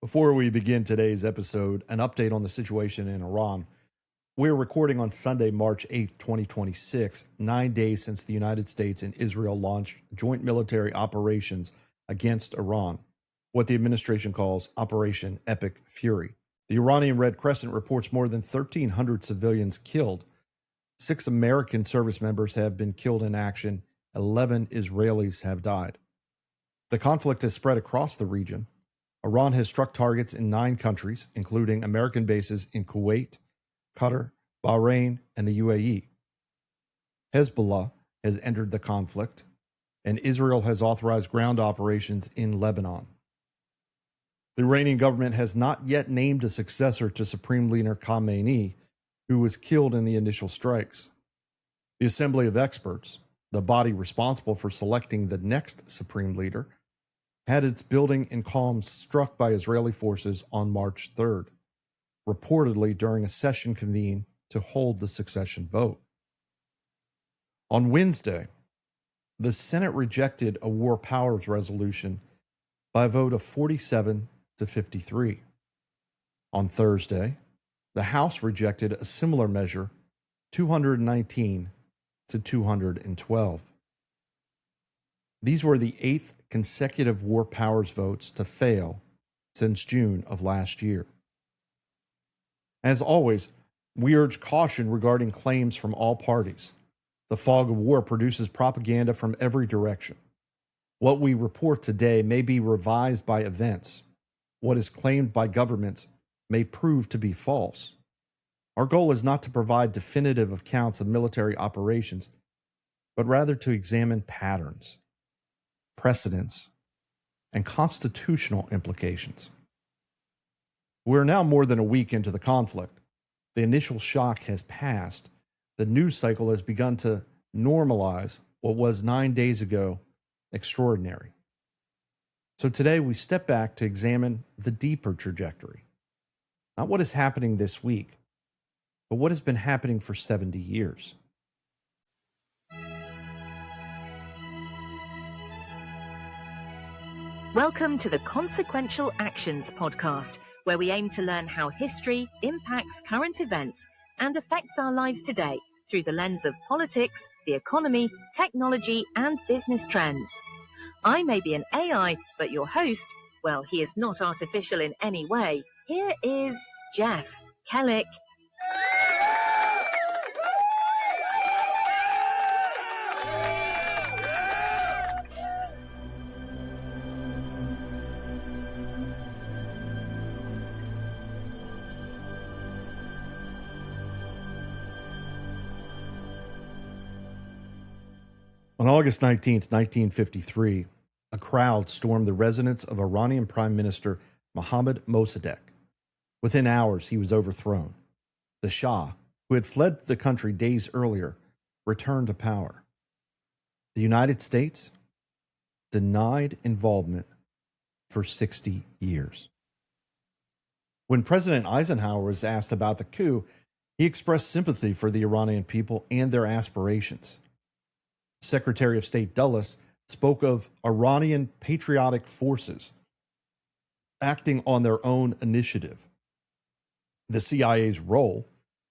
Before we begin today's episode, an update on the situation in Iran. We're recording on Sunday, March 8th, 2026, 9 days since the United States and Israel launched joint military operations against Iran, what the administration calls Operation Epic Fury. The Iranian Red Crescent reports more than 1,300 civilians killed. 6 American service members have been killed in action. 11 Israelis have died. The conflict has spread across the region. Iran has struck targets in 9 countries, including American bases in Kuwait, Qatar, Bahrain, and the UAE. Hezbollah has entered the conflict, and Israel has authorized ground operations in Lebanon. The Iranian government has not yet named a successor to Supreme Leader Khamenei, who was killed in the initial strikes. The Assembly of Experts, the body responsible for selecting the next Supreme Leader, had its building in Qom struck by Israeli forces on March 3rd, reportedly during a session convened to hold the succession vote. On Wednesday, the Senate rejected a war powers resolution by a vote of 47 to 53. On Thursday, the House rejected a similar measure, 219 to 212. These were the 8th consecutive war powers votes to fail since June of last year. As always, we urge caution regarding claims from all parties. The fog of war produces propaganda from every direction. What we report today may be revised by events. What is claimed by governments may prove to be false. Our goal is not to provide definitive accounts of military operations, but rather to examine patterns, precedents, and constitutional implications. We're now more than a week into the conflict. The initial shock has passed. The news cycle has begun to normalize what was 9 days ago extraordinary. So today we step back to examine the deeper trajectory. Not what is happening this week, but what has been happening for 70 years. Welcome to the Consequential Actions podcast, where we aim to learn how history impacts current events and affects our lives today through the lens of politics, the economy, technology, and business trends. I may be an AI, but your host, well, he is not artificial in any way. Here is Jeff Kellick. On August 19th, 1953, a crowd stormed the residence of Iranian Prime Minister Mohammad Mossadegh. Within hours, he was overthrown. The Shah, who had fled the country days earlier, returned to power. The United States denied involvement for 60 years. When President Eisenhower was asked about the coup, he expressed sympathy for the Iranian people and their aspirations. Secretary of State Dulles spoke of Iranian patriotic forces acting on their own initiative. The CIA's role,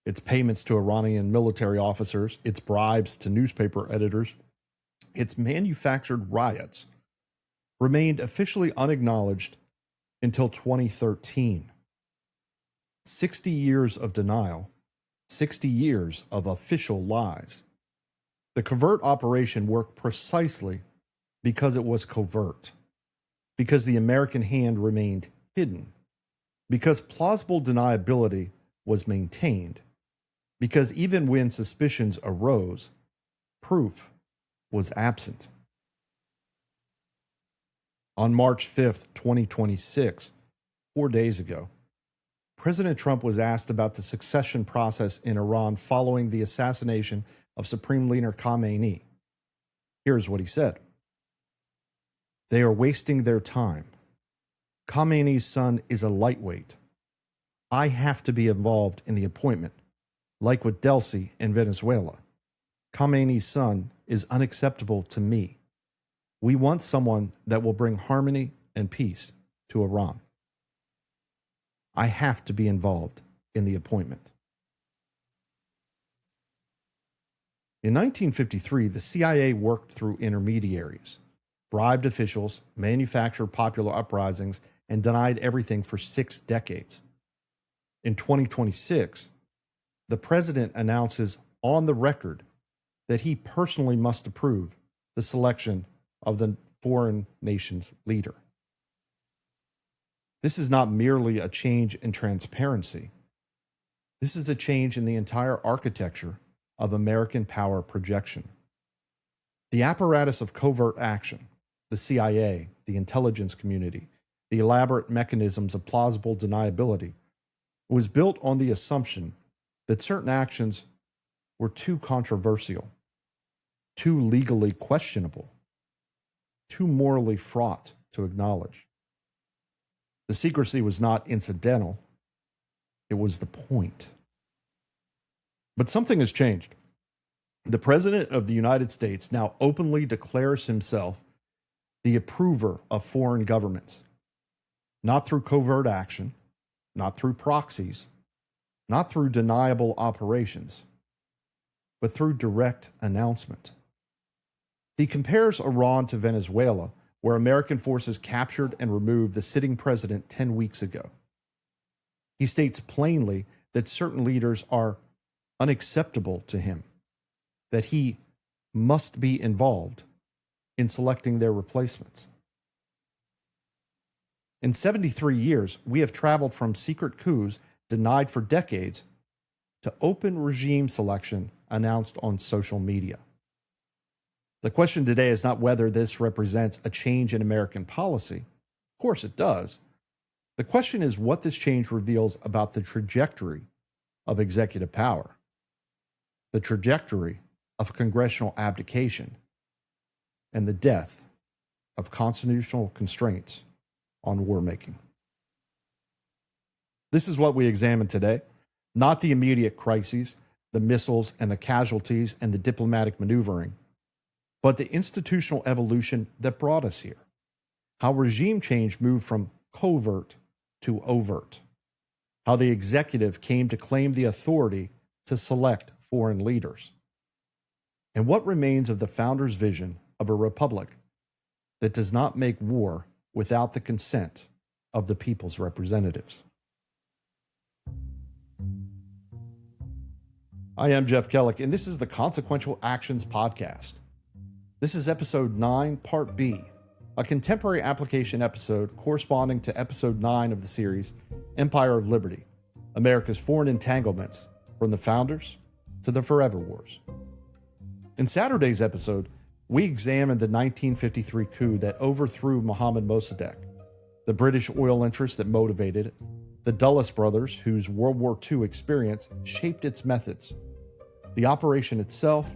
its payments to Iranian military officers, its bribes to newspaper editors, its manufactured riots, remained officially unacknowledged until 2013. 60 years of denial, 60 years of official lies. The covert operation worked precisely because it was covert, because the American hand remained hidden, because plausible deniability was maintained, because even when suspicions arose, proof was absent. On March 5th, 2026, 4 days ago, President Trump was asked about the succession process in Iran following the assassination of Supreme Leader Khamenei. Here's what he said. They are wasting their time. Khamenei's son is a lightweight. I have to be involved in the appointment, like with Delcy in Venezuela. Khamenei's son is unacceptable to me. We want someone that will bring harmony and peace to Iran. I have to be involved in the appointment. In 1953, the CIA worked through intermediaries, bribed officials, manufactured popular uprisings, and denied everything for 6 decades. In 2026, the president announces on the record that he personally must approve the selection of the foreign nation's leader. This is not merely a change in transparency. This is a change in the entire architecture of American power projection. The apparatus of covert action, the CIA, the intelligence community, the elaborate mechanisms of plausible deniability, was built on the assumption that certain actions were too controversial, too legally questionable, too morally fraught to acknowledge. The secrecy was not incidental, it was the point. But something has changed. The President of the United States now openly declares himself the approver of foreign governments, not through covert action, not through proxies, not through deniable operations, but through direct announcement. He compares Iran to Venezuela, where American forces captured and removed the sitting president 10 weeks ago. He states plainly that certain leaders are unacceptable to him, that he must be involved in selecting their replacements. In 73 years, we have traveled from secret coups denied for decades to open regime selection announced on social media. The question today is not whether this represents a change in American policy. Of course it does. The question is what this change reveals about the trajectory of executive power, the trajectory of congressional abdication, and the death of constitutional constraints on war making. This is what we examine today, not the immediate crises, the missiles and the casualties and the diplomatic maneuvering, but the institutional evolution that brought us here. How regime change moved from covert to overt. How the executive came to claim the authority to select foreign leaders. And what remains of the founders' vision of a republic that does not make war without the consent of the people's representatives. I am Jeff Kellick, and this is the Consequential Actions Podcast. This is episode 9, part B, a contemporary application episode corresponding to episode 9 of the series, Empire of Liberty, America's Foreign Entanglements, from the Founders to the Forever Wars. In Saturday's episode, we examined the 1953 coup that overthrew Mohammad Mossadegh, the British oil interests that motivated it, the Dulles brothers whose World War II experience shaped its methods, the operation itself,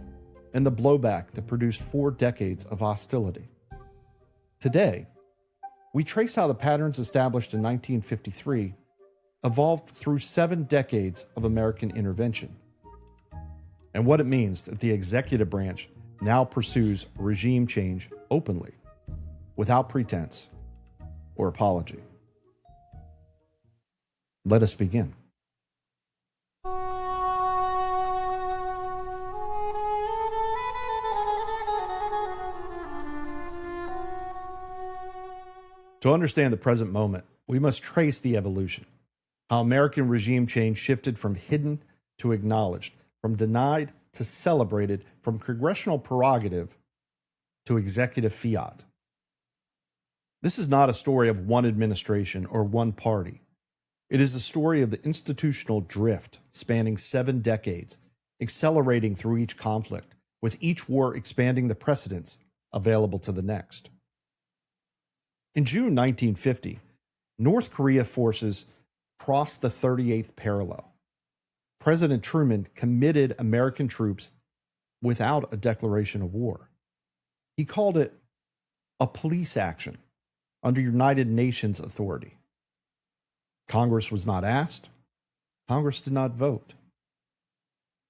and the blowback that produced 4 decades of hostility. Today, we trace how the patterns established in 1953 evolved through 7 decades of American intervention, and what it means that the executive branch now pursues regime change openly, without pretense or apology. Let us begin. To understand the present moment, we must trace the evolution, how American regime change shifted from hidden to acknowledged, from denied to celebrated, from congressional prerogative to executive fiat. This is not a story of one administration or one party. It is a story of the institutional drift spanning 7 decades, accelerating through each conflict, with each war expanding the precedents available to the next. In June 1950, North Korea forces crossed the 38th parallel. President Truman committed American troops without a declaration of war. He called it a police action under United Nations authority. Congress was not asked. Congress did not vote.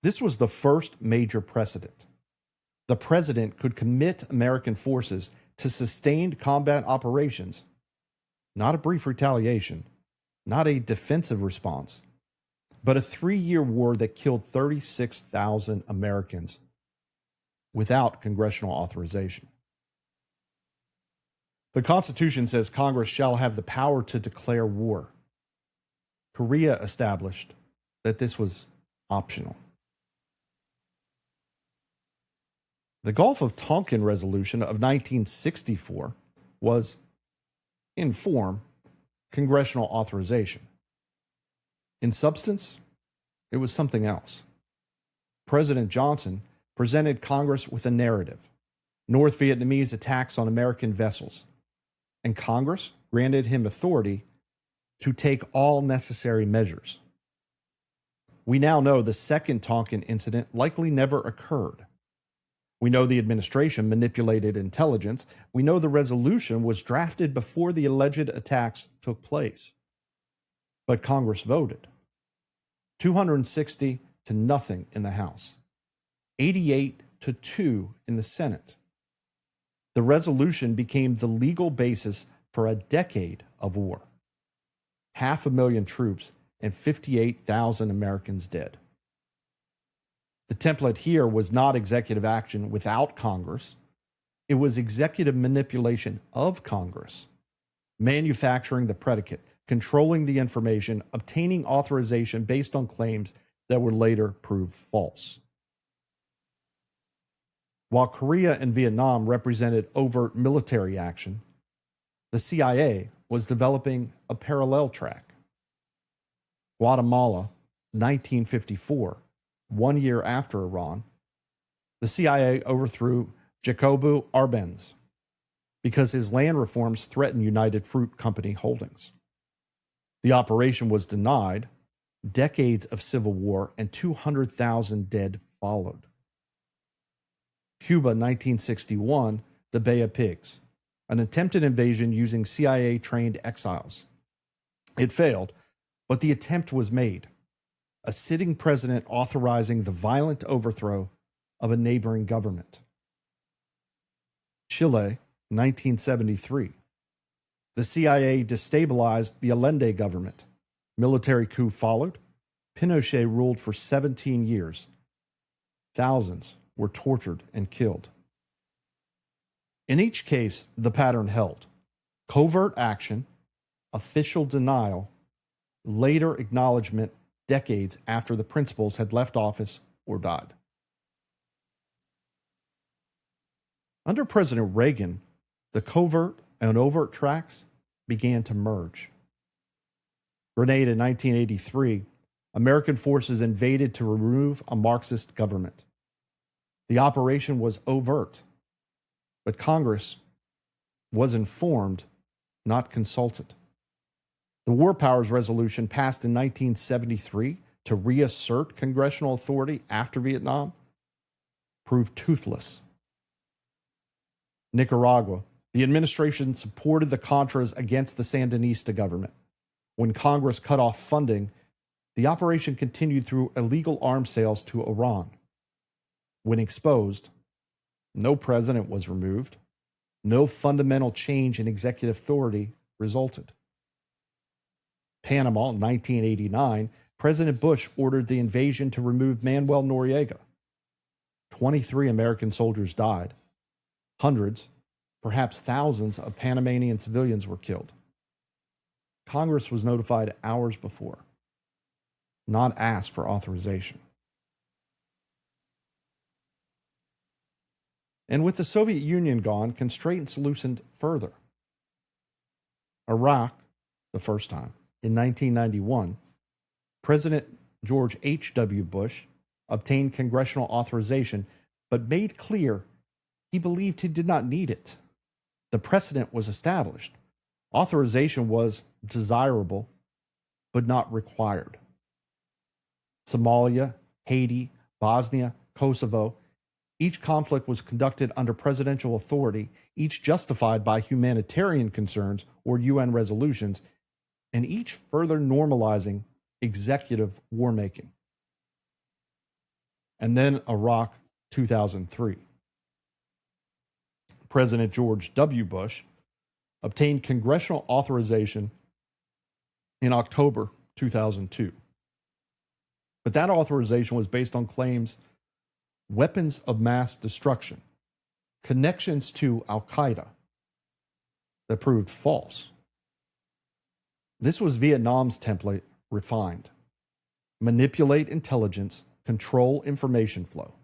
This was the first major precedent. The president could commit American forces to sustained combat operations, not a brief retaliation, not a defensive response, but a 3-year war that killed 36,000 Americans without congressional authorization. The Constitution says Congress shall have the power to declare war. Korea established that this was optional. The Gulf of Tonkin Resolution of 1964 was, in form, congressional authorization. In substance, it was something else. President Johnson presented Congress with a narrative: North Vietnamese attacks on American vessels, and Congress granted him authority to take all necessary measures. We now know the second Tonkin incident likely never occurred. We know the administration manipulated intelligence. We know the resolution was drafted before the alleged attacks took place. But Congress voted 260 to nothing in the House, 88 to 2 in the Senate. The resolution became the legal basis for a decade of war. 500,000 troops and 58,000 Americans dead. The template here was not executive action without Congress. It was executive manipulation of Congress, manufacturing the predicate, controlling the information, obtaining authorization based on claims that would later prove false. While Korea and Vietnam represented overt military action, the CIA was developing a parallel track. Guatemala, 1954, 1 year after Iran, the CIA overthrew Jacobo Arbenz because his land reforms threatened United Fruit Company holdings. The operation was denied. Decades of civil war and 200,000 dead followed. Cuba, 1961, the Bay of Pigs, an attempted invasion using CIA-trained exiles. It failed, but the attempt was made. A sitting president authorizing the violent overthrow of a neighboring government. Chile, 1973. The CIA destabilized the Allende government. Military coup followed. Pinochet ruled for 17 years. Thousands were tortured and killed. In each case, the pattern held: covert action, official denial, later acknowledgement decades after the principals had left office or died. Under President Reagan, the covert and overt tracks began to merge. Grenada in 1983, American forces invaded to remove a Marxist government. The operation was overt, but Congress was informed, not consulted. The War Powers Resolution passed in 1973 to reassert congressional authority after Vietnam proved toothless. Nicaragua, the administration supported the Contras against the Sandinista government. When Congress cut off funding, the operation continued through illegal arms sales to Iran. When exposed, no president was removed. No fundamental change in executive authority resulted. Panama, 1989, President Bush ordered the invasion to remove Manuel Noriega. 23 American soldiers died. Hundreds, perhaps thousands of Panamanian civilians were killed. Congress was notified hours before, not asked for authorization. And with the Soviet Union gone, constraints loosened further. Iraq, the first time, in 1991, President George H.W. Bush obtained congressional authorization, but made clear he believed he did not need it. The precedent was established. Authorization was desirable, but not required. Somalia, Haiti, Bosnia, Kosovo, each conflict was conducted under presidential authority, each justified by humanitarian concerns or UN resolutions, and each further normalizing executive war-making. And then Iraq, 2003. President George W. Bush obtained congressional authorization in October 2002. But that authorization was based on claims weapons of mass destruction, connections to Al Qaeda, that proved false. This was Vietnam's template refined. Manipulate intelligence, control information flow,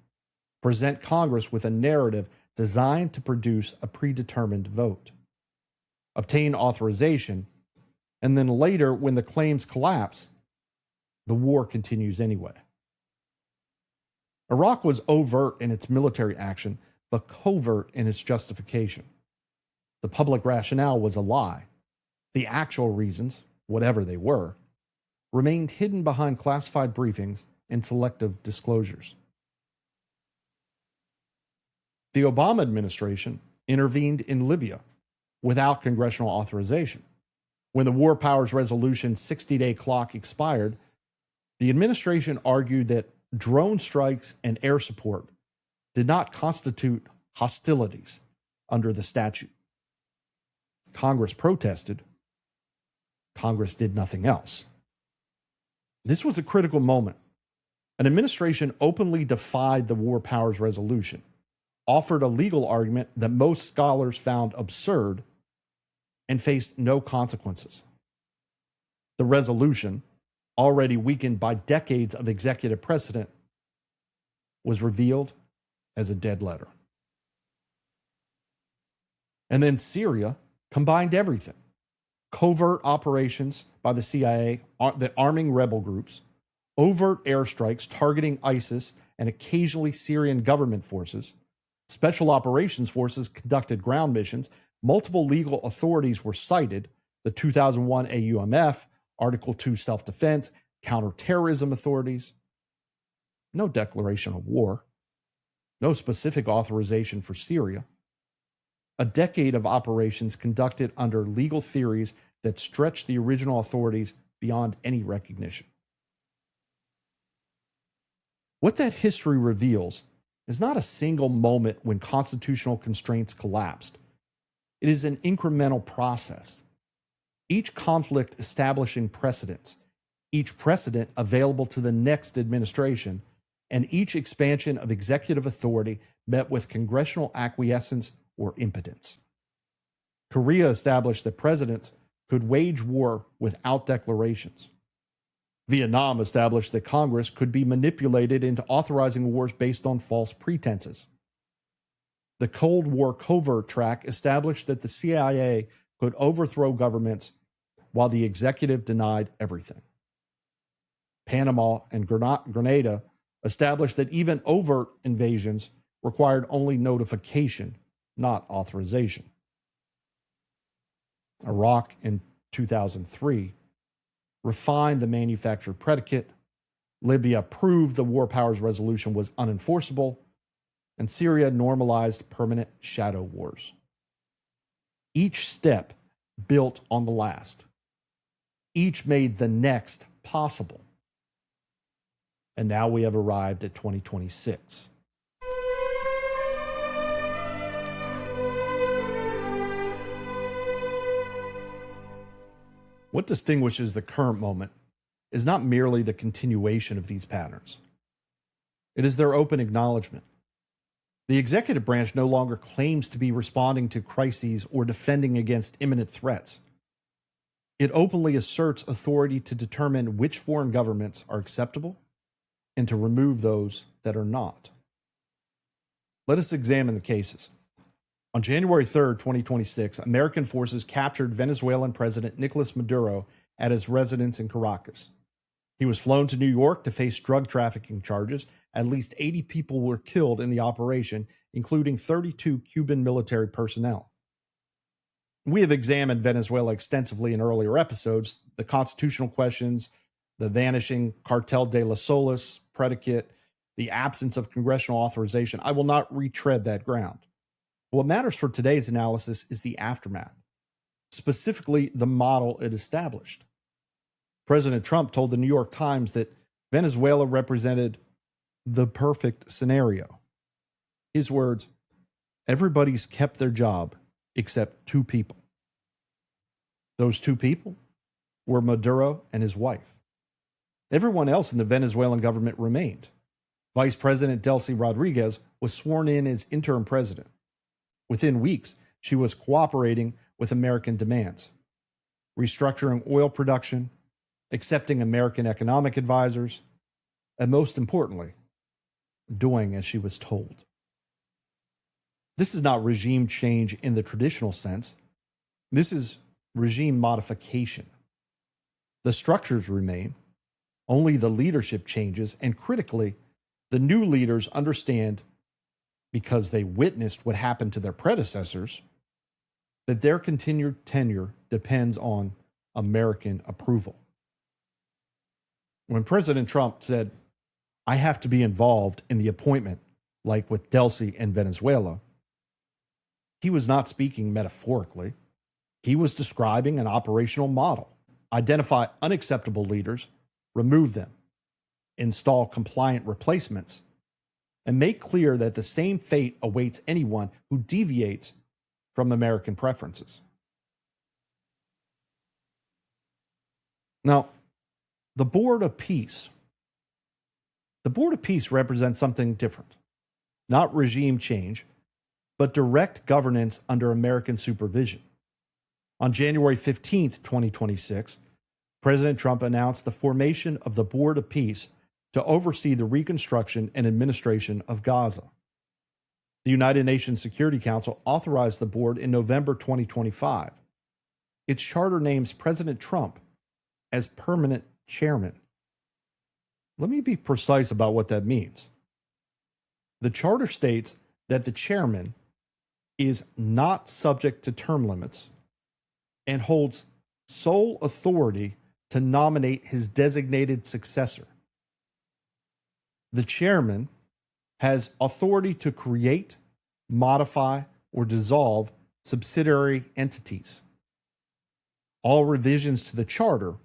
present Congress with a narrative designed to produce a predetermined vote, obtain authorization, and then later, when the claims collapse, the war continues anyway. Iraq was overt in its military action, but covert in its justification. The public rationale was a lie. The actual reasons, whatever they were, remained hidden behind classified briefings and selective disclosures. The Obama administration intervened in Libya without congressional authorization. When the War Powers Resolution 60-day clock expired, the administration argued that drone strikes and air support did not constitute hostilities under the statute. Congress protested. Congress did nothing else. This was a critical moment. An administration openly defied the War Powers Resolution, offered a legal argument that most scholars found absurd, and faced no consequences. The resolution, already weakened by decades of executive precedent, was revealed as a dead letter. And then Syria combined everything. Covert operations by the CIA that arming rebel groups, overt airstrikes targeting ISIS and occasionally Syrian government forces, special operations forces conducted ground missions, multiple legal authorities were cited, the 2001 AUMF, Article 2 self-defense, counterterrorism authorities. No declaration of war, no specific authorization for Syria. A decade of operations conducted under legal theories that stretched the original authorities beyond any recognition. What that history reveals is not a single moment when constitutional constraints collapsed. It is an incremental process. Each conflict establishing precedents, each precedent available to the next administration, and each expansion of executive authority met with congressional acquiescence or impotence. Korea established that presidents could wage war without declarations. Vietnam established that Congress could be manipulated into authorizing wars based on false pretenses. The Cold War covert track established that the CIA could overthrow governments while the executive denied everything. Panama and Grenada established that even overt invasions required only notification, not authorization. Iraq in 2003 refined the manufactured predicate. Libya proved the War Powers Resolution was unenforceable, and Syria normalized permanent shadow wars. Each step built on the last. Each made the next possible. And now we have arrived at 2026. What distinguishes the current moment is not merely the continuation of these patterns. It is their open acknowledgement. The executive branch no longer claims to be responding to crises or defending against imminent threats. It openly asserts authority to determine which foreign governments are acceptable and to remove those that are not. Let us examine the cases. On January 3rd, 2026, American forces captured Venezuelan President Nicolas Maduro at his residence in Caracas. He was flown to New York to face drug trafficking charges. At least 80 people were killed in the operation, including 32 Cuban military personnel. We have examined Venezuela extensively in earlier episodes, the constitutional questions, the vanishing Cartel de las Solas predicate, the absence of congressional authorization. I will not retread that ground. What matters for today's analysis is the aftermath, specifically the model it established. President Trump told the New York Times that Venezuela represented the perfect scenario. His words, "Everybody's kept their job except two people." Those two people? were Maduro and his wife. Everyone else in the Venezuelan government remained. Vice President Delcy Rodriguez was sworn in as interim president. Within weeks, she was cooperating with American demands, restructuring oil production, accepting American economic advisors, and most importantly, doing as she was told. This is not regime change in the traditional sense. This is regime modification. The structures remain, only the leadership changes, and critically, the new leaders understand, because they witnessed what happened to their predecessors, that their continued tenure depends on American approval. When President Trump said, "I have to be involved in the appointment," like with Delcy in Venezuela, he was not speaking metaphorically. He was describing an operational model. Identify unacceptable leaders, remove them, install compliant replacements, and make clear that the same fate awaits anyone who deviates from American preferences. Now, the Board of Peace. The Board of Peace represents something different. Not regime change, but direct governance under American supervision. On January 15th, 2026, President Trump announced the formation of the Board of Peace to oversee the reconstruction and administration of Gaza. The United Nations Security Council authorized the board in November 2025. Its charter names President Trump as permanent chairman. Let me be precise about what that means. The charter states that the chairman is not subject to term limits and holds sole authority to nominate his designated successor. The chairman has authority to create, modify, or dissolve subsidiary entities. All revisions to the charter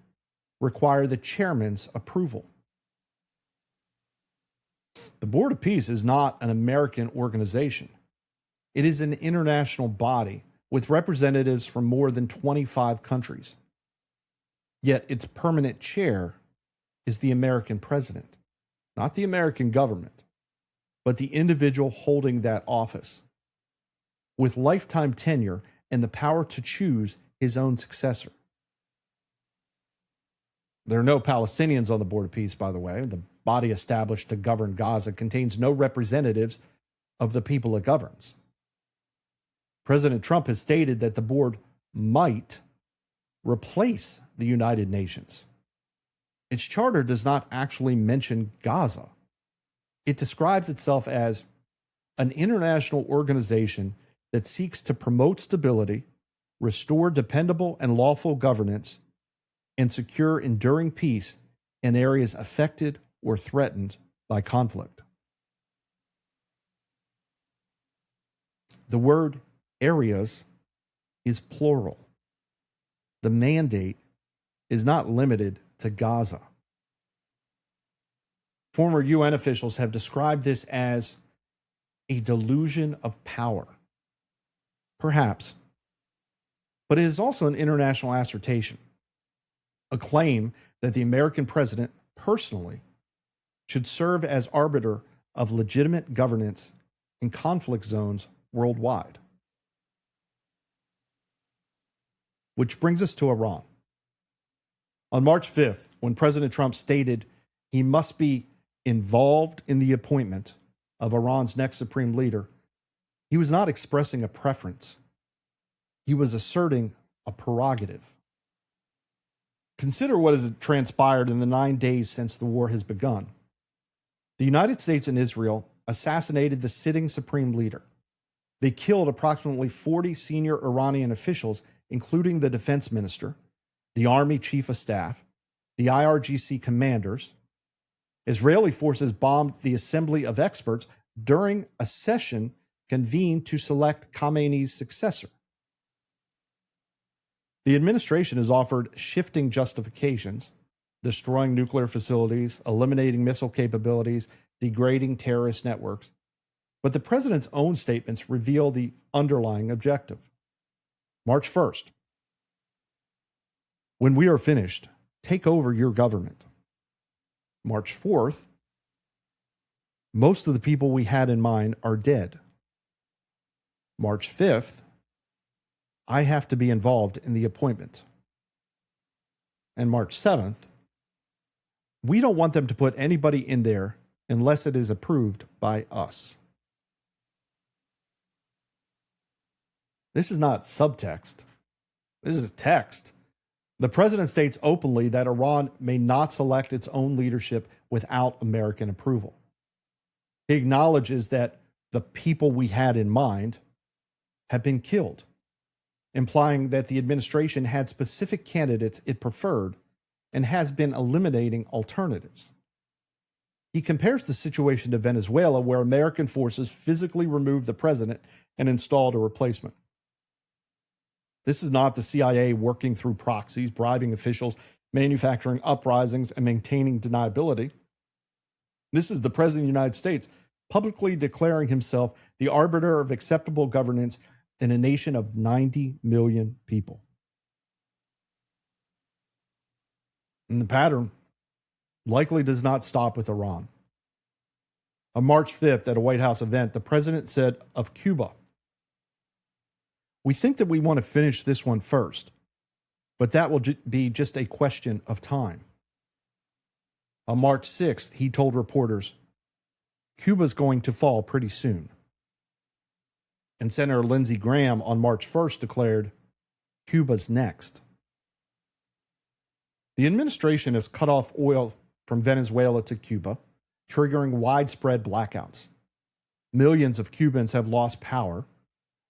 require the chairman's approval. The Board of Peace is not an American organization. It is an international body with representatives from more than 25 countries. Yet its permanent chair is the American president, not the American government, but the individual holding that office, with lifetime tenure and the power to choose his own successor. There are no Palestinians on the Board of Peace, by the way. The body established to govern Gaza contains no representatives of the people it governs. President Trump has stated that the board might replace the United Nations. Its charter does not actually mention Gaza. It describes itself as an international organization that seeks to promote stability, restore dependable and lawful governance, and secure enduring peace in areas affected or threatened by conflict. The word areas is plural. The mandate is not limited to Gaza. Former UN officials have described this as a delusion of power. Perhaps, but it is also an international assertion, a claim that the American president personally should serve as arbiter of legitimate governance in conflict zones worldwide. Which brings us to Iran. On March 5th, when President Trump stated he must be involved in the appointment of Iran's next supreme leader, he was not expressing a preference. He was asserting a prerogative. Consider what has transpired in the 9 days since the war has begun. The United States and Israel assassinated the sitting supreme leader. They killed approximately 40 senior Iranian officials, including the defense minister, the army chief of staff, the IRGC commanders. Israeli forces bombed the Assembly of Experts during a session convened to select Khamenei's successor. The administration has offered shifting justifications, destroying nuclear facilities, eliminating missile capabilities, degrading terrorist networks. But the president's own statements reveal the underlying objective. March 1st. When we are finished, take over your government. March 4th, most of the people we had in mind are dead. March 5th, I have to be involved in the appointment. And March 7th, we don't want them to put anybody in there unless it is approved by us. This is not subtext. This is text. The president states openly that Iran may not select its own leadership without American approval. He acknowledges that the people we had in mind have been killed, implying that the administration had specific candidates it preferred and has been eliminating alternatives. He compares the situation to Venezuela, where American forces physically removed the president and installed a replacement. This is not the CIA working through proxies, bribing officials, manufacturing uprisings, and maintaining deniability. This is the President of the United States publicly declaring himself the arbiter of acceptable governance in a nation of 90 million people. And the pattern likely does not stop with Iran. On March 5th, at a White House event, the president said of Cuba, "We think that we want to finish this one first, but that will be just a question of time." On March 6th, he told reporters, "Cuba's going to fall pretty soon." And Senator Lindsey Graham on March 1st declared, "Cuba's next." The administration has cut off oil from Venezuela to Cuba, triggering widespread blackouts. Millions of Cubans have lost power.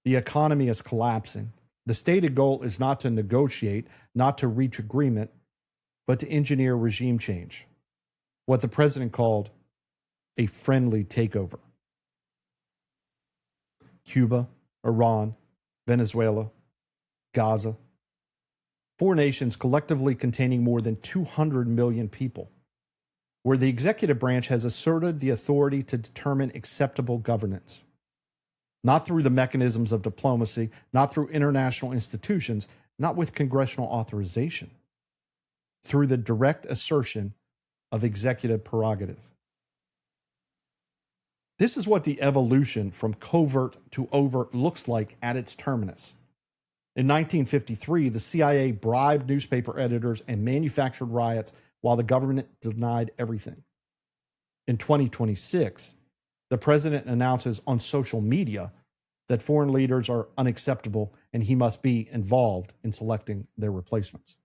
The economy is collapsing. The stated goal is not to negotiate, not to reach agreement, but to engineer regime change, what the president called a friendly takeover. Cuba, Iran, Venezuela, Gaza. 4 nations collectively containing more than 200 million people, where the executive branch has asserted the authority to determine acceptable governance. Not through the mechanisms of diplomacy, not through international institutions, not with congressional authorization, through the direct assertion of executive prerogative. This is what the evolution from covert to overt looks like at its terminus. In 1953, the CIA bribed newspaper editors and manufactured riots while the government denied everything. In 2026, the president announces on social media that foreign leaders are unacceptable and he must be involved in selecting their replacements.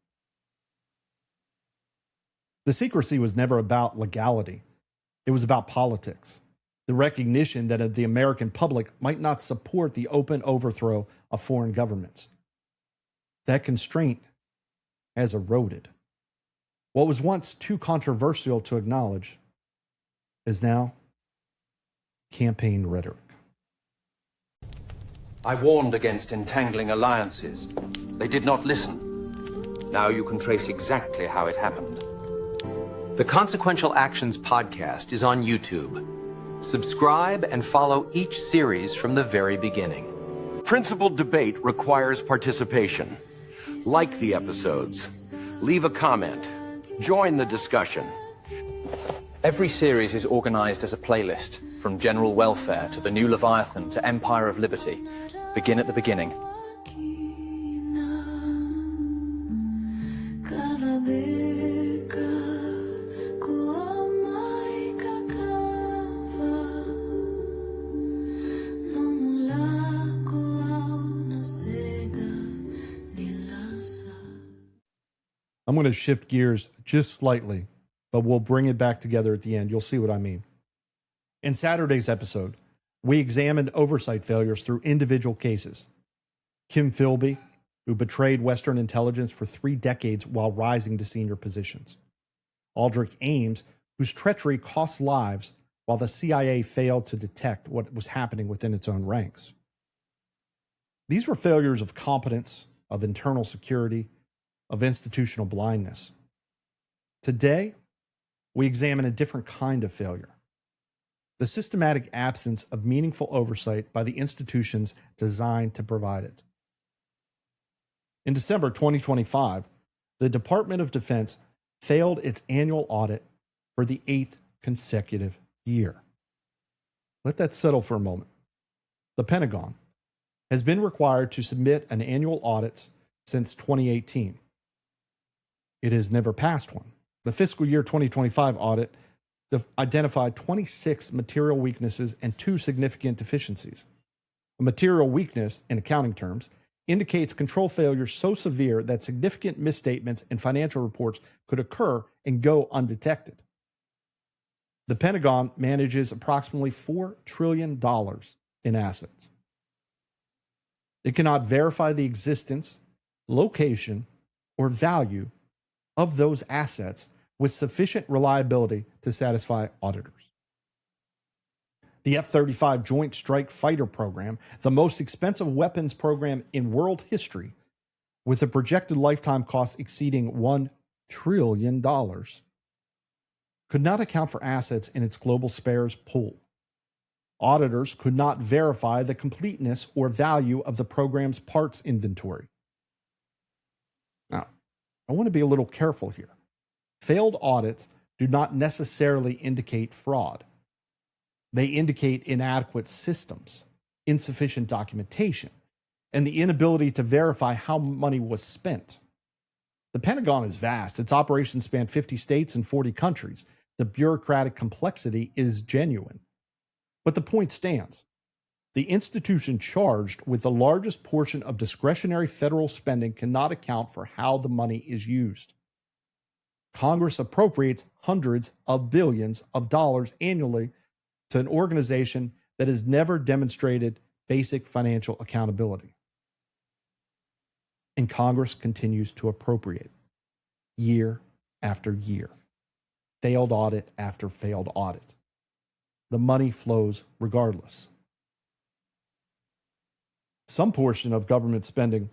The secrecy was never about legality. It was about politics. The recognition that the American public might not support the open overthrow of foreign governments. That constraint has eroded. What was once too controversial to acknowledge is now campaign rhetoric. I warned against entangling alliances. They did not listen. Now you can trace exactly how it happened. The Consequential Actions podcast is on YouTube. Subscribe and follow each series from the very beginning. Principled debate requires participation. Like the episodes. Leave a comment. Join the discussion. Every series is organized as a playlist, from General Welfare to The New Leviathan to Empire of Liberty. Begin at the beginning. I'm going to shift gears just slightly, but we'll bring it back together at the end. You'll see what I mean. In Saturday's episode, we examined oversight failures through individual cases. Kim Philby, who betrayed Western intelligence for 3 decades while rising to senior positions. Aldrich Ames, whose treachery cost lives while the CIA failed to detect what was happening within its own ranks. These were failures of competence, of internal security, of institutional blindness. Today, we examine a different kind of failure. The systematic absence of meaningful oversight by the institutions designed to provide it. In December 2025, the Department of Defense failed its annual audit for the 8th consecutive year. Let that settle for a moment. The Pentagon has been required to submit an annual audit since 2018. It has never passed one. The fiscal year 2025 audit identified 26 material weaknesses and 2 significant deficiencies. A material weakness, in accounting terms, indicates control failure so severe that significant misstatements in financial reports could occur and go undetected. The Pentagon manages approximately $4 trillion in assets. It cannot verify the existence, location, or value of those assets with sufficient reliability to satisfy auditors. The F-35 Joint Strike Fighter program, the most expensive weapons program in world history, with a projected lifetime cost exceeding $1 trillion, could not account for assets in its global spares pool. Auditors could not verify the completeness or value of the program's parts inventory. Now, I want to be a little careful here. Failed audits do not necessarily indicate fraud. They indicate inadequate systems, insufficient documentation, and the inability to verify how money was spent. The Pentagon is vast. Its operations span 50 states and 40 countries. The bureaucratic complexity is genuine. But the point stands. The institution charged with the largest portion of discretionary federal spending cannot account for how the money is used. Congress appropriates hundreds of billions of dollars annually to an organization that has never demonstrated basic financial accountability. And Congress continues to appropriate year after year, failed audit after failed audit. The money flows regardless. Some portion of government spending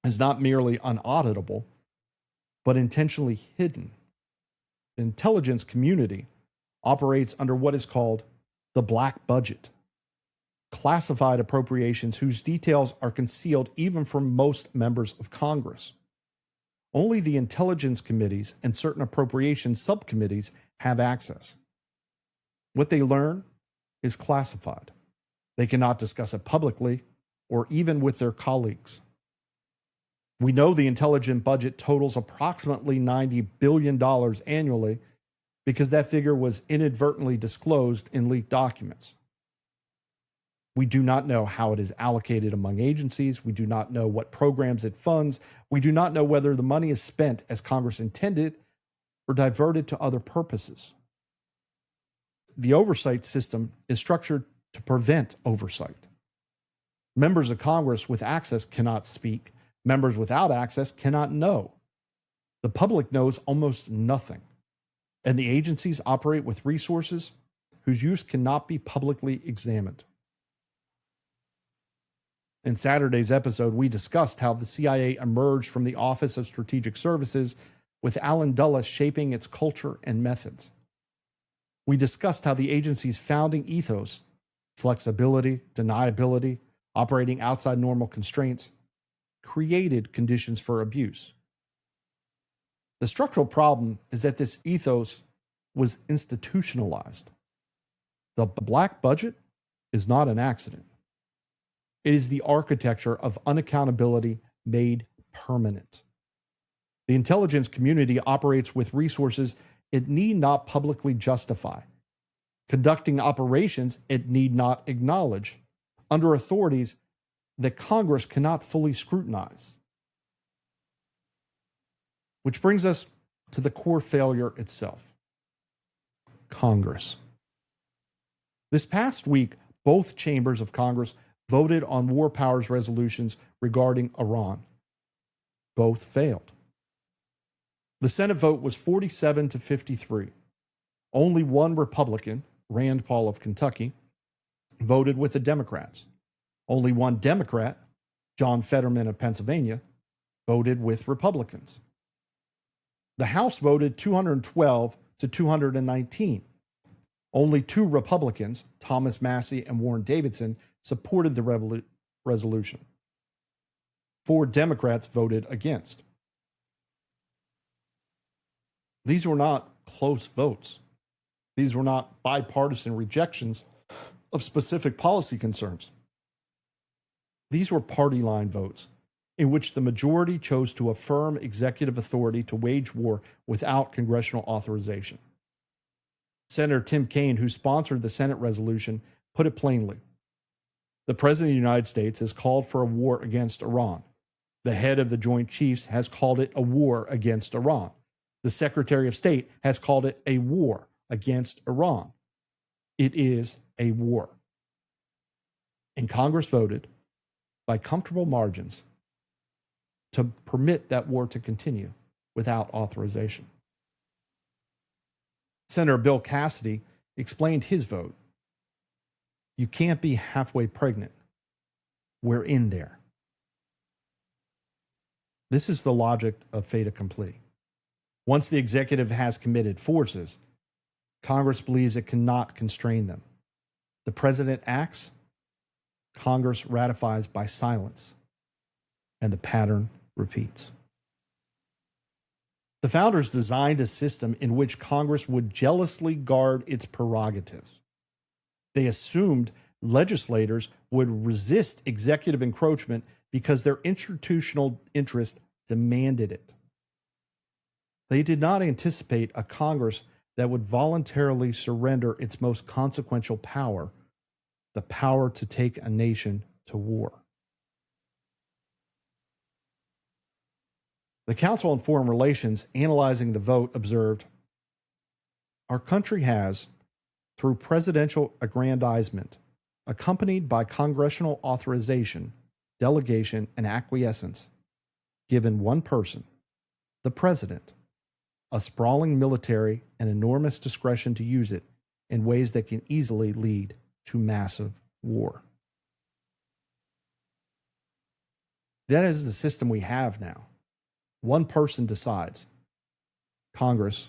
is not merely unauditable, but intentionally hidden. The intelligence community operates under what is called the black budget, classified appropriations whose details are concealed even from most members of Congress. Only the intelligence committees and certain appropriations subcommittees have access. What they learn is classified. They cannot discuss it publicly or even with their colleagues. We know the intelligence budget totals approximately $90 billion annually because that figure was inadvertently disclosed in leaked documents. We do not know how it is allocated among agencies. We do not know what programs it funds. We do not know whether the money is spent as Congress intended or diverted to other purposes. The oversight system is structured to prevent oversight. Members of Congress with access cannot speak. Members without access cannot know. The public knows almost nothing, and the agencies operate with resources whose use cannot be publicly examined. In Saturday's episode, we discussed how the CIA emerged from the Office of Strategic Services, with Alan Dulles shaping its culture and methods. We discussed how the agency's founding ethos, flexibility, deniability, operating outside normal constraints, created conditions for abuse. The structural problem is that this ethos was institutionalized. The black budget is not an accident. It is the architecture of unaccountability made permanent. The intelligence community operates with resources it need not publicly justify, conducting operations it need not acknowledge, under authorities that Congress cannot fully scrutinize. Which brings us to the core failure itself: Congress. This past week, both chambers of Congress voted on war powers resolutions regarding Iran. Both failed. The Senate vote was 47 to 53. Only one Republican, Rand Paul of Kentucky, voted with the Democrats. Only one Democrat, John Fetterman of Pennsylvania, voted with Republicans. The House voted 212 to 219. Only 2 Republicans, Thomas Massie and Warren Davidson, supported the resolution. 4 Democrats voted against. These were not close votes. These were not bipartisan rejections of specific policy concerns. These were party line votes in which the majority chose to affirm executive authority to wage war without congressional authorization. Senator Tim Kaine, who sponsored the Senate resolution, put it plainly. The President of the United States has called for a war against Iran. The head of the Joint Chiefs has called it a war against Iran. The Secretary of State has called it a war against Iran. It is a war. And Congress voted by comfortable margins to permit that war to continue without authorization. Senator Bill Cassidy explained his vote. You can't be halfway pregnant. We're in there. This is the logic of fait accompli. Once the executive has committed forces, Congress believes it cannot constrain them. The president acts, Congress ratifies by silence, and the pattern repeats. The founders designed a system in which Congress would jealously guard its prerogatives. They assumed legislators would resist executive encroachment because their institutional interest demanded it. They did not anticipate a Congress that would voluntarily surrender its most consequential power, the power to take a nation to war. The Council on Foreign Relations, analyzing the vote, observed, our country has, through presidential aggrandizement, accompanied by congressional authorization, delegation, and acquiescence, given one person, the president, a sprawling military and enormous discretion to use it in ways that can easily lead to massive war. That is the system we have now. One person decides. Congress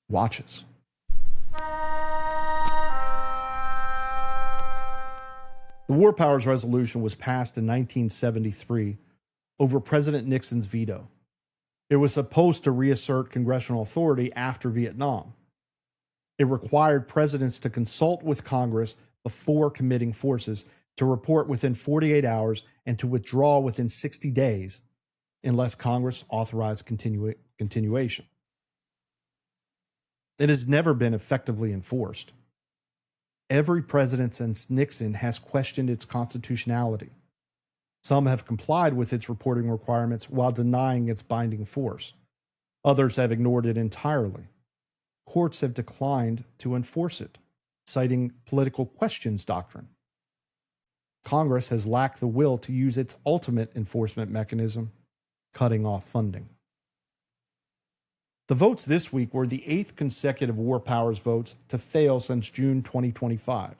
watches. The War Powers Resolution was passed in 1973 over President Nixon's veto. It was supposed to reassert congressional authority after Vietnam. It required presidents to consult with Congress before committing forces, to report within 48 hours, and to withdraw within 60 days unless Congress authorized continuation. It has never been effectively enforced. Every president since Nixon has questioned its constitutionality. Some have complied with its reporting requirements while denying its binding force. Others have ignored it entirely. Courts have declined to enforce it, citing political questions doctrine. Congress has lacked the will to use its ultimate enforcement mechanism, cutting off funding. The votes this week were the 8th consecutive War Powers votes to fail since June 2025.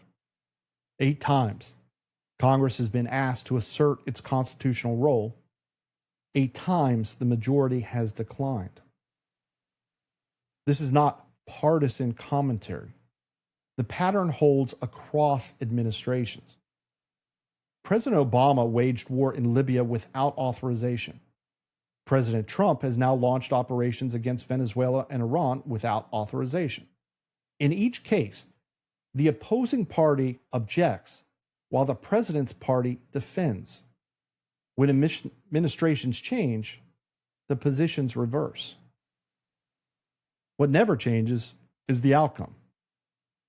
8 times, Congress has been asked to assert its constitutional role. 8 times, the majority has declined. This is not partisan commentary. The pattern holds across administrations. President Obama waged war in Libya without authorization. President Trump has now launched operations against Venezuela and Iran without authorization. In each case, the opposing party objects while the president's party defends. When administrations change, the positions reverse. What never changes is the outcome.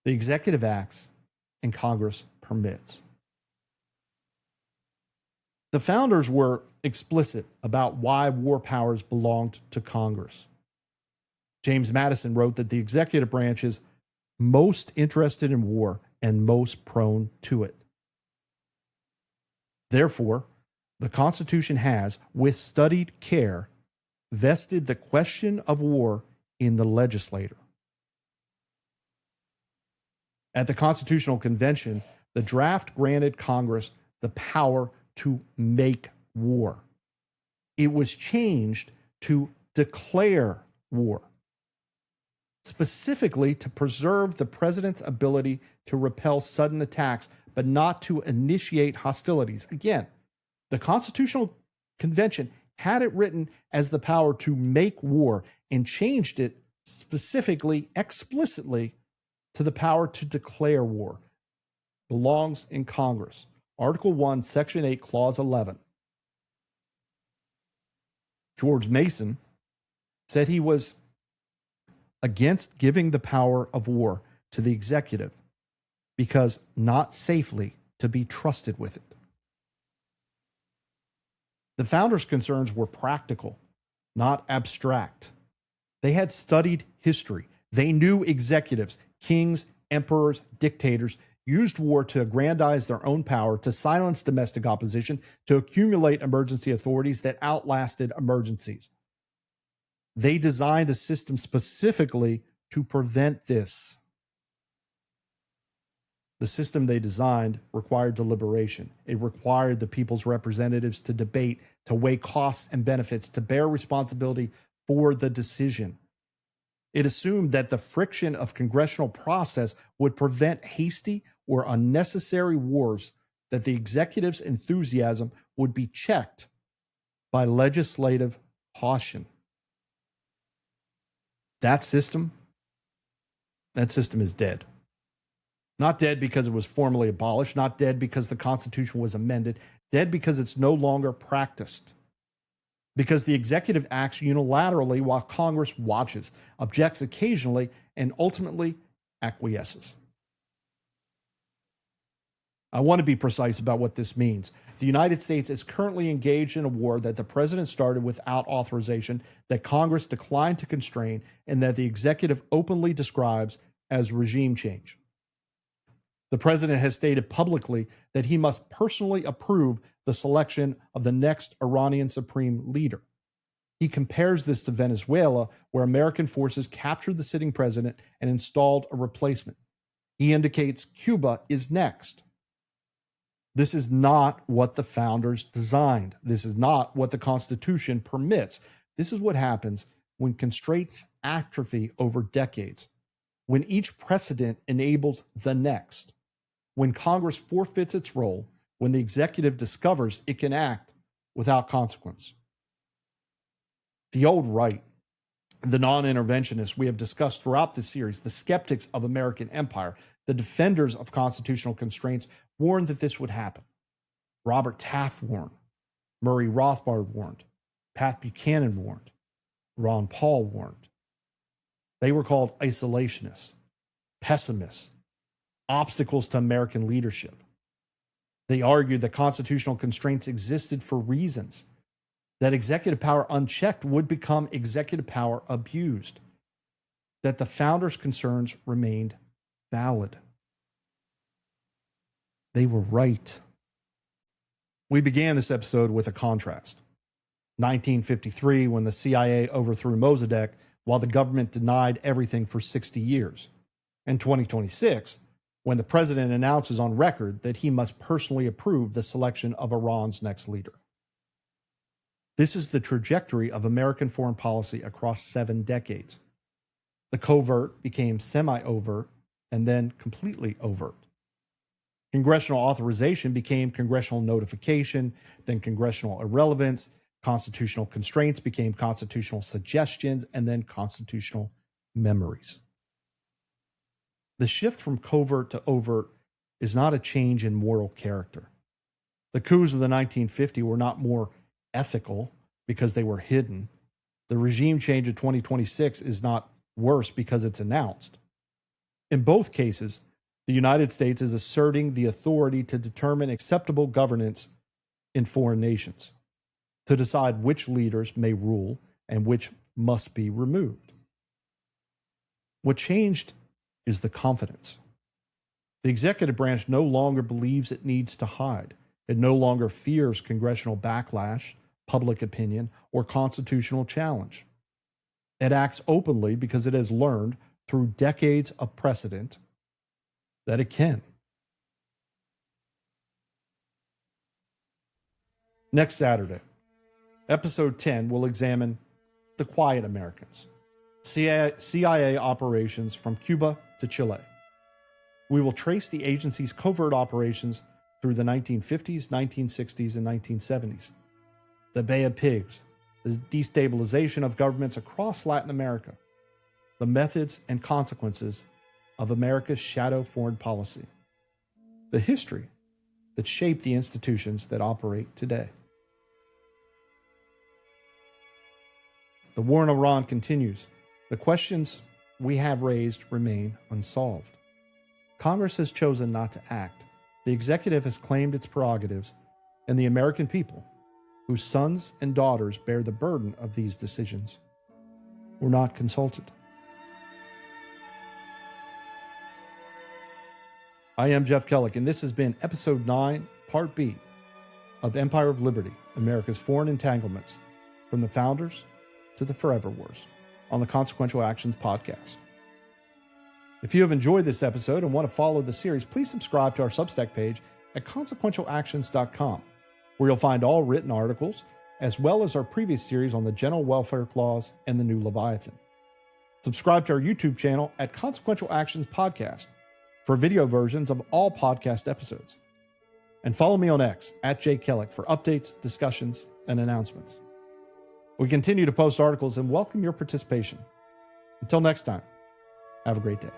The executive acts and Congress permits. The founders were explicit about why war powers belonged to Congress. James Madison wrote that the executive branch is most interested in war and most prone to it. Therefore, the Constitution has, with studied care, vested the question of war in the legislator. At the Constitutional Convention, the draft granted Congress the power to make war. It was changed to declare war, specifically to preserve the president's ability to repel sudden attacks, but not to initiate hostilities. Again, the Constitutional Convention had it written as the power to make war and changed it specifically, explicitly, to the power to declare war. Belongs in Congress. Article 1, Section 8, Clause 11. George Mason said he was against giving the power of war to the executive because not safely to be trusted with it. The founders' concerns were practical, not abstract. They had studied history. They knew executives, kings, emperors, dictators, used war to aggrandize their own power, to silence domestic opposition, to accumulate emergency authorities that outlasted emergencies. They designed a system specifically to prevent this. The system they designed required deliberation. It required the people's representatives to debate, to weigh costs and benefits, to bear responsibility for the decision. It assumed that the friction of congressional process would prevent hasty or unnecessary wars, that the executive's enthusiasm would be checked by legislative caution. That system is dead. Not dead because it was formally abolished, not dead because the Constitution was amended, dead because it's no longer practiced. Because the executive acts unilaterally while Congress watches, objects occasionally, and ultimately acquiesces. I want to be precise about what this means. The United States is currently engaged in a war that the president started without authorization, that Congress declined to constrain, and that the executive openly describes as regime change. The president has stated publicly that he must personally approve the selection of the next Iranian supreme leader. He compares this to Venezuela, where American forces captured the sitting president and installed a replacement. He indicates Cuba is next. This is not what the founders designed. This is not what the Constitution permits. This is what happens when constraints atrophy over decades, when each precedent enables the next, when Congress forfeits its role, when the executive discovers it can act without consequence. The old right, the non-interventionists we have discussed throughout this series, the skeptics of American empire, the defenders of constitutional constraints, warned that this would happen. Robert Taft warned. Murray Rothbard warned. Pat Buchanan warned. Ron Paul warned. They were called isolationists, pessimists, obstacles to American leadership. They argued that constitutional constraints existed for reasons, that executive power unchecked would become executive power abused, that the founders' concerns remained valid. They were right. We began this episode with a contrast. 1953, when the CIA overthrew Mossadegh while the government denied everything for 60 years. And 2026, when the president announces on record that he must personally approve the selection of Iran's next leader. This is the trajectory of American foreign policy across 7 decades. The covert became semi-overt and then completely overt. Congressional authorization became congressional notification, then congressional irrelevance. Constitutional constraints became constitutional suggestions, and then constitutional memories. The shift from covert to overt is not a change in moral character. The coups of the 1950s were not more ethical because they were hidden. The regime change of 2026 is not worse because it's announced. In both cases, the United States is asserting the authority to determine acceptable governance in foreign nations, to decide which leaders may rule and which must be removed. What changed is the confidence. The executive branch no longer believes it needs to hide. It no longer fears congressional backlash, public opinion, or constitutional challenge. It acts openly because it has learned through decades of precedent that it can. Next Saturday, Episode 10 will examine the quiet Americans, CIA operations from Cuba to Chile. We will trace the agency's covert operations through the 1950s, 1960s, and 1970s. The Bay of Pigs, the destabilization of governments across Latin America, the methods and consequences of America's shadow foreign policy, the history that shaped the institutions that operate today. The war in Iran continues. The questions we have raised remain unsolved. Congress has chosen not to act. The executive has claimed its prerogatives, and the American people, whose sons and daughters bear the burden of these decisions, were not consulted. I am Jeff Kellick, and this has been Episode 9, Part B of Empire of Liberty, America's Foreign Entanglements, from the Founders to the Forever Wars, on the Consequential Actions podcast. If you have enjoyed this episode and want to follow the series, please subscribe to our Substack page at consequentialactions.com, where you'll find all written articles, as well as our previous series on the General Welfare Clause and the New Leviathan. Subscribe to our YouTube channel at Consequential Actions Podcast for video versions of all podcast episodes. And follow me on X at @JKellick for updates, discussions, and announcements. We continue to post articles and welcome your participation. Until next time, have a great day.